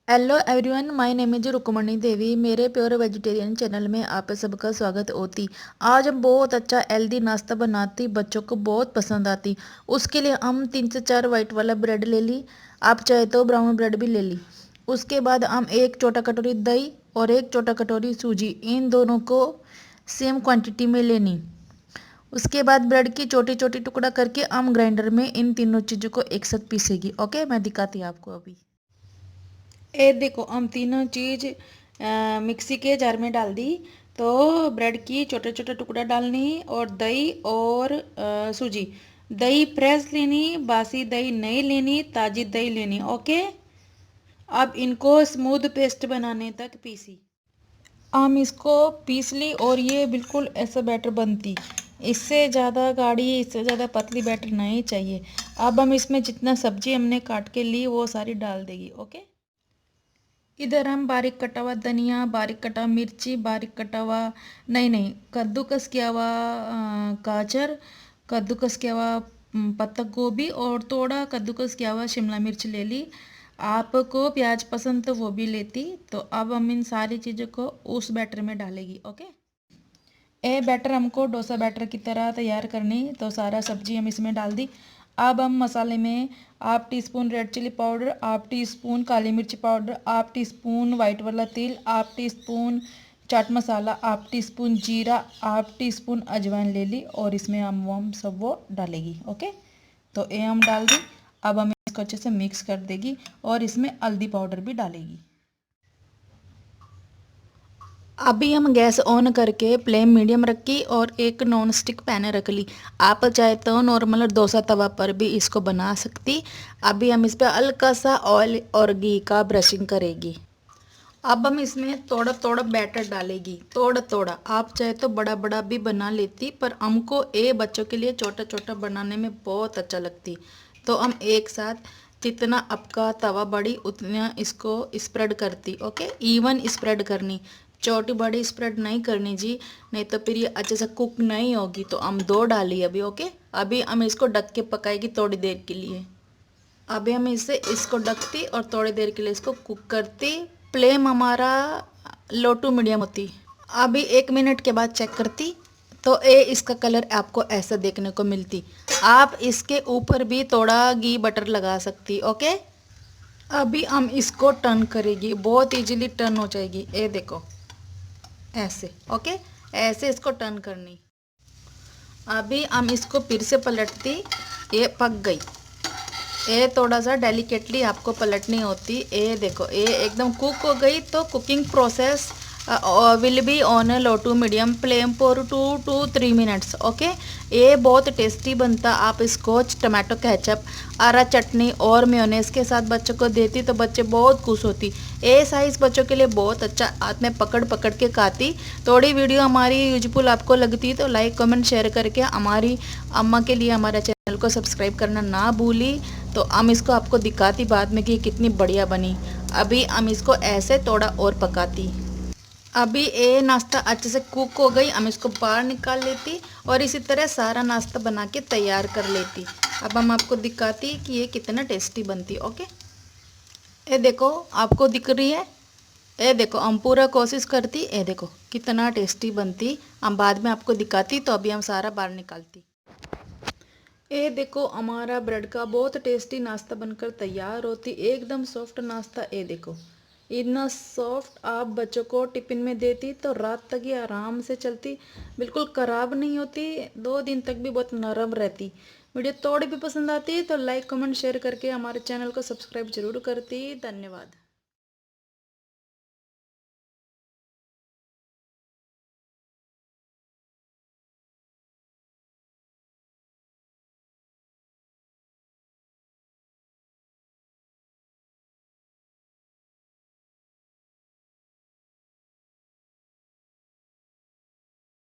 Hello everyone, my name is Rukmani Devi. मेरे pure vegetarian channel में आप सबका स्वागत होती। आज हम बहुत अच्छा हेल्दी नाश्ता बनाती, बच्चों को बहुत पसंद आती। उसके लिए हम 3 से 4 वाइट वाला ब्रेड ले ली। आप चाहे तो ब्राउन ब्रेड भी ले ली। उसके बाद हम 1 छोटा कटोरी दही और 1 छोटा कटोरी सूजी, इन दोनों को सेम क्वांटिटी में लेनी। उसके बाद ब्रेड की छोटी छोटी टुकड़ा करके हम ग्राइंडर में इन तीनों चीज़ों को एक साथ पीसेगी। ओके, मैं दिखाती हूँ आपको अभी। ये देखो, हम तीनों चीज़ मिक्सी के जार में डाल दी। तो ब्रेड की छोटे छोटे टुकड़ा डालनी और दही और सूजी। दही फ्रेश लेनी, बासी दही नहीं लेनी, ताज़ी दही लेनी। ओके, अब इनको स्मूथ पेस्ट बनाने तक पीसी। हम इसको पीस ली और ये बिल्कुल ऐसा बैटर बनती। इससे ज़्यादा गाढ़ी, इससे ज़्यादा पतली बैटर नहीं चाहिए। अब हम इसमें जितना सब्जी हमने काट के ली वो सारी डाल देगी। ओके, इधर हम बारीक कटा हुआ धनिया, बारीक कटा हुआ मिर्ची, बारीक कटा हुआ नहीं कद्दूकस किया हुआ गाजर, कद्दूकस किया हुआ पत्ता गोभी और थोड़ा कद्दूकस किया हुआ शिमला मिर्च ले ली। आपको प्याज पसंद तो वो भी लेती। तो अब हम इन सारी चीज़ों को उस बैटर में डालेगी। ओके, ये बैटर हमको डोसा बैटर की तरह तैयार करनी। तो सारा सब्जी हम इसमें डाल दी। अब हम मसाले में 1/2 teaspoon red chilli powder, 1/2 teaspoon काली मिर्च पाउडर, 1/2 टीस्पून वाइट वाला तिल, 1/2 टीस्पून चाट मसाला, 1/2 टीस्पून जीरा, 1/2 टीस्पून अजवाइन ले ली और इसमें हम सब वो डालेगी। ओके, तो ये हम डाल दी। अब हम इसको अच्छे से मिक्स कर देगी और इसमें हल्दी पाउडर भी डालेगी। अभी हम गैस ऑन करके फ्लेम मीडियम रखी और एक नॉन स्टिक पैन रख ली। आप चाहे तो नॉर्मल डोसा तवा पर भी इसको बना सकती। अभी हम इस पर हल्का सा ऑयल और घी का ब्रशिंग करेगी। अब हम इसमें थोड़ा थोड़ा बैटर डालेगी, थोड़ा थोड़ा। आप चाहे तो बड़ा बड़ा भी बना लेती, पर हमको ये बच्चों के लिए छोटा छोटा बनाने में बहुत अच्छा लगती। तो हम एक साथ जितना आपका तवा बड़ी उतना इसको स्प्रेड करती। ओके, इवन स्प्रेड करनी, छोटी बड़ी स्प्रेड नहीं करनी जी, नहीं तो फिर ये अच्छे से कुक नहीं होगी। तो हम 2 डाली अभी। ओके, अभी हम इसको ढक के पकाएगी थोड़ी देर के लिए। अभी हम इसको ढकती और थोड़ी देर के लिए इसको कुक करती। फ्लेम हमारा लो टू मीडियम होती। अभी 1 मिनट के बाद चेक करती तो ये इसका कलर आपको ऐसा देखने को मिलती। आप इसके ऊपर भी थोड़ा घी बटर लगा सकती। ओके, अभी हम इसको टर्न करेगी, बहुत इजीली टर्न हो जाएगी। ये देखो ऐसे। ओके, ऐसे इसको टर्न करनी। अभी हम इसको फिर से पलटती। ये पक गई। ये थोड़ा सा डेलिकेटली आपको पलटनी होती। ये देखो, ये एकदम कुक हो गई। तो cooking process will be on low to medium flame for 2 to 3 minutes. Okay, ये बहुत टेस्टी बनता। आप इसको टमाटो केचप, हरा चटनी और मेयोनेज़ के साथ बच्चों को देती तो बच्चे बहुत खुश होती। ये साइज़ बच्चों के लिए बहुत अच्छा, हाथ में पकड़ पकड़ के खाती। थोड़ी वीडियो हमारी यूजफुल आपको लगती तो लाइक कमेंट शेयर करके हमारी अम्मा के लिए हमारे चैनल को सब्सक्राइब करना ना भूली। तो हम इसको आपको दिखाती बाद में कि कितनी बढ़िया बनी। अभी हम इसको ऐसे थोड़ा और पकाती। अभी ये नाश्ता अच्छे से कुक हो गई, हम इसको बाहर निकाल लेती और इसी तरह सारा नाश्ता बना के तैयार कर लेती। अब हम आपको दिखाती कि ये कितना टेस्टी बनती। ओके, ये देखो, आपको दिख रही है। ये देखो, हम पूरा कोशिश करती। ये देखो कितना टेस्टी बनती। हम बाद में आपको दिखाती। तो अभी हम सारा बाहर निकालती। ये देखो, हमारा ब्रेड का बहुत टेस्टी नाश्ता बनकर तैयार होती। एकदम सॉफ्ट नाश्ता। ये देखो, इतना सॉफ्ट। आप बच्चों को टिफ़िन में देती तो रात तक ये आराम से चलती, बिल्कुल ख़राब नहीं होती। 2 दिन तक भी बहुत नरम रहती। वीडियो थोड़ी भी पसंद आती तो लाइक कमेंट शेयर करके हमारे चैनल को सब्सक्राइब जरूर करती। धन्यवाद।